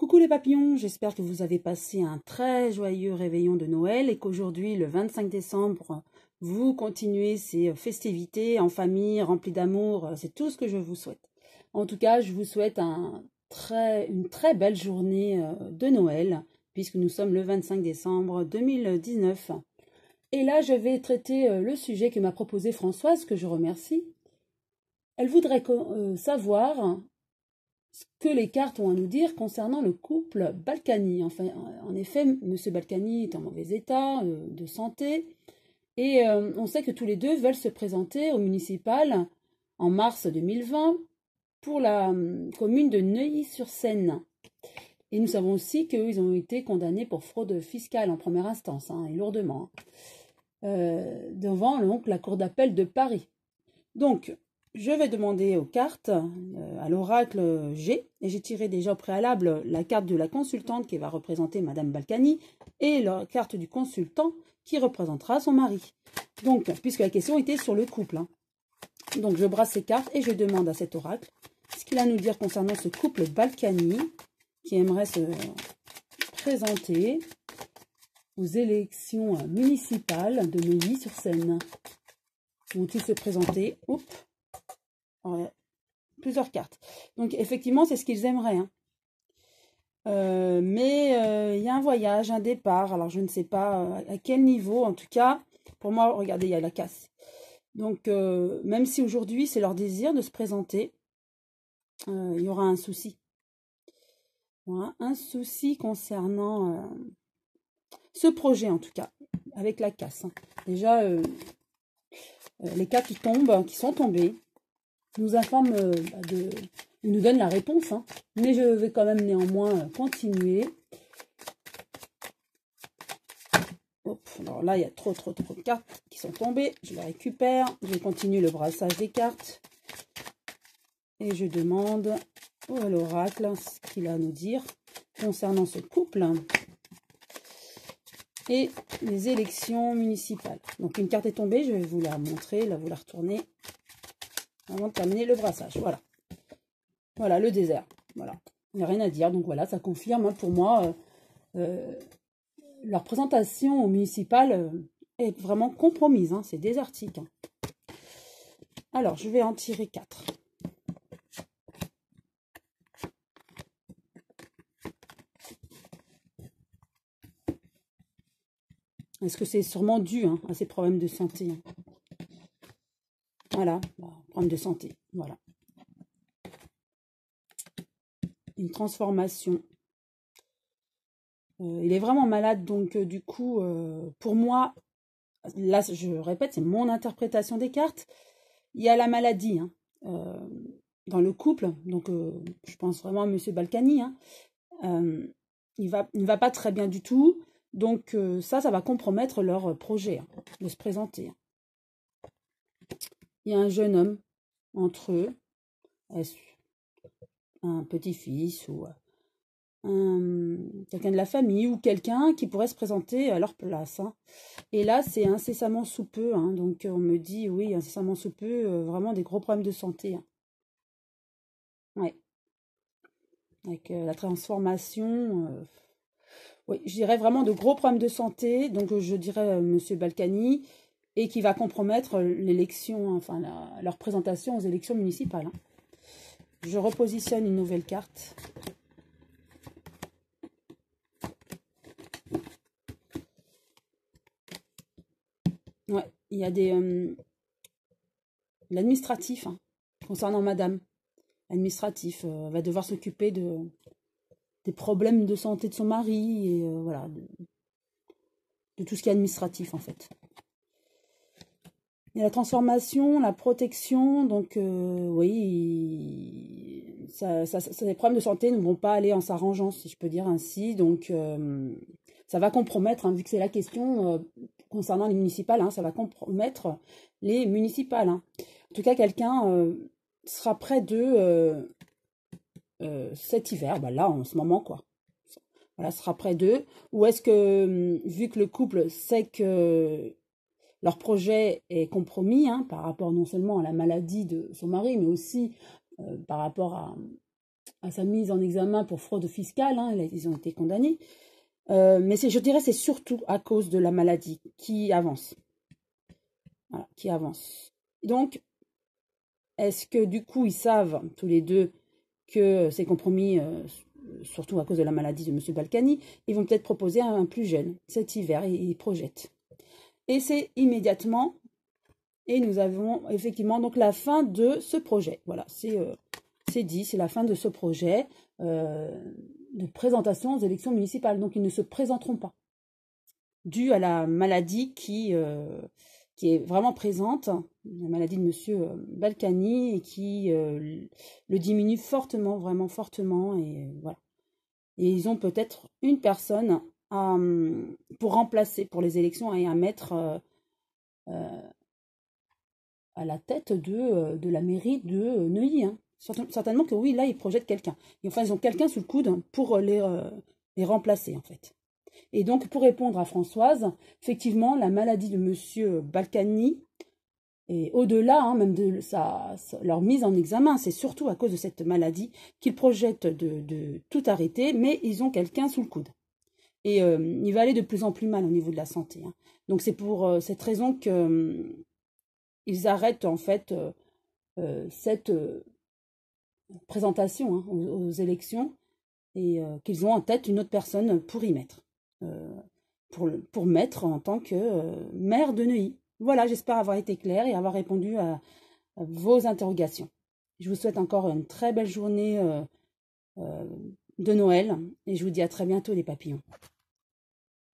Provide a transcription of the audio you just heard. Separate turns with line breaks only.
Coucou les papillons, j'espère que vous avez passé un très joyeux réveillon de Noël et qu'aujourd'hui, le 25 décembre, vous continuez ces festivités en famille, remplies d'amour. C'est tout ce que je vous souhaite. En tout cas, je vous souhaite une très belle journée de Noël, puisque nous sommes le 25 décembre 2019. Et là, je vais traiter le sujet que m'a proposé Françoise, que je remercie. Elle voudrait savoir ce que les cartes ont à nous dire concernant le couple Balkany. Enfin, en effet, M. Balkany est en mauvais état de santé et on sait que tous les deux veulent se présenter au municipal en mars 2020 pour la commune de Neuilly-sur-Seine. Et nous savons aussi qu'ils ont été condamnés pour fraude fiscale en première instance, et lourdement, devant donc, la cour d'appel de Paris. Donc, je vais demander aux cartes, à l'oracle G, et j'ai tiré déjà au préalable la carte de la consultante qui va représenter Madame Balkany et la carte du consultant qui représentera son mari. Donc, puisque la question était sur le couple. Donc, je brasse ces cartes et je demande à cet oracle ce qu'il a à nous dire concernant ce couple Balkany qui aimerait se présenter aux élections municipales de Neuilly-sur-Seine. Vont-ils se présenter? Oups. Plusieurs cartes. Donc, effectivement, c'est ce qu'ils aimeraient. Mais il y a un voyage, un départ. Alors, je ne sais pas à quel niveau. En tout cas, pour moi, regardez, il y a la casse. Donc, même si aujourd'hui, c'est leur désir de se présenter, il y aura un souci. Il y aura un souci concernant ce projet, en tout cas, avec la casse. Déjà, les cartes qui tombent, qui sont tombées, nous informe il nous donne la réponse, mais je vais quand même néanmoins continuer. Hop, alors là, il y a trop de cartes qui sont tombées. Je les récupère. Je vais continuer le brassage des cartes. Et je demande à l'oracle ce qu'il a à nous dire concernant ce couple et les élections municipales. Donc, une carte est tombée. Je vais vous la montrer, vous la retourner avant de terminer le brassage. Voilà. Voilà, le désert. Voilà. Il n'y a rien à dire. Donc voilà, ça confirme pour moi leur présentation au municipal est vraiment compromise. C'est désertique. Alors, je vais en tirer 4. Est-ce que c'est sûrement dû à ces problèmes de santé? Voilà, problème de santé. Voilà. Une transformation. Il est vraiment malade, donc du coup, pour moi, là, je répète, c'est mon interprétation des cartes. Il y a la maladie dans le couple, donc je pense vraiment à M. Balkany. Il ne va pas très bien du tout, donc ça va compromettre leur projet de se présenter. Il y a un jeune homme entre eux, un petit-fils ou quelqu'un de la famille ou quelqu'un qui pourrait se présenter à leur place. Et là, c'est incessamment sous peu. Donc, on me dit, oui, incessamment sous peu, vraiment des gros problèmes de santé. Ouais. Avec la transformation, oui, je dirais vraiment de gros problèmes de santé. Donc, je dirais Monsieur Balkany, et qui va compromettre l'élection, enfin, leur présentation aux élections municipales. Je repositionne une nouvelle carte. Ouais, il y a l'administratif concernant madame. L'administratif va devoir s'occuper des problèmes de santé de son mari et voilà, de tout ce qui est administratif en fait. Il y a la transformation, la protection, donc oui, les problèmes de santé ne vont pas aller en s'arrangeant, si je peux dire ainsi, donc ça va compromettre, vu que c'est la question concernant les municipales, ça va compromettre les municipales. En tout cas, quelqu'un sera près d'eux cet hiver, là en ce moment quoi. Voilà, sera près d'eux. Ou est-ce que, vu que le couple sait que leur projet est compromis par rapport non seulement à la maladie de son mari, mais aussi par rapport à sa mise en examen pour fraude fiscale, hein, ils ont été condamnés. Mais je dirais c'est surtout à cause de la maladie qui avance. Voilà, qui avance. Donc, est-ce que du coup, ils savent tous les deux que c'est compromis, surtout à cause de la maladie de M. Balkany, ils vont peut-être proposer un plus jeune cet hiver, ils projettent. Et c'est immédiatement, et nous avons effectivement donc la fin de ce projet. Voilà, c'est dit, c'est la fin de ce projet de présentation aux élections municipales. Donc ils ne se présenteront pas, dû à la maladie qui est vraiment présente, la maladie de M. Balkany, et qui le diminue fortement, vraiment fortement. Et voilà. Et ils ont peut-être une personne pour remplacer pour les élections et à mettre à la tête de la mairie de Neuilly. Hein. Certainement que oui, là, ils projettent quelqu'un. Enfin, ils ont quelqu'un sous le coude pour les remplacer, en fait. Et donc, pour répondre à Françoise, effectivement, la maladie de M. Balkany, et au-delà hein, même de leur mise en examen, c'est surtout à cause de cette maladie qu'ils projettent de tout arrêter, mais ils ont quelqu'un sous le coude. Et il va aller de plus en plus mal au niveau de la santé. Hein. Donc, c'est pour cette raison qu'ils arrêtent, en fait, cette présentation hein, aux élections et qu'ils ont en tête une autre personne pour y mettre. Pour mettre en tant que maire de Neuilly. Voilà, j'espère avoir été claire et avoir répondu à vos interrogations. Je vous souhaite encore une très belle journée de Noël et je vous dis à très bientôt les papillons.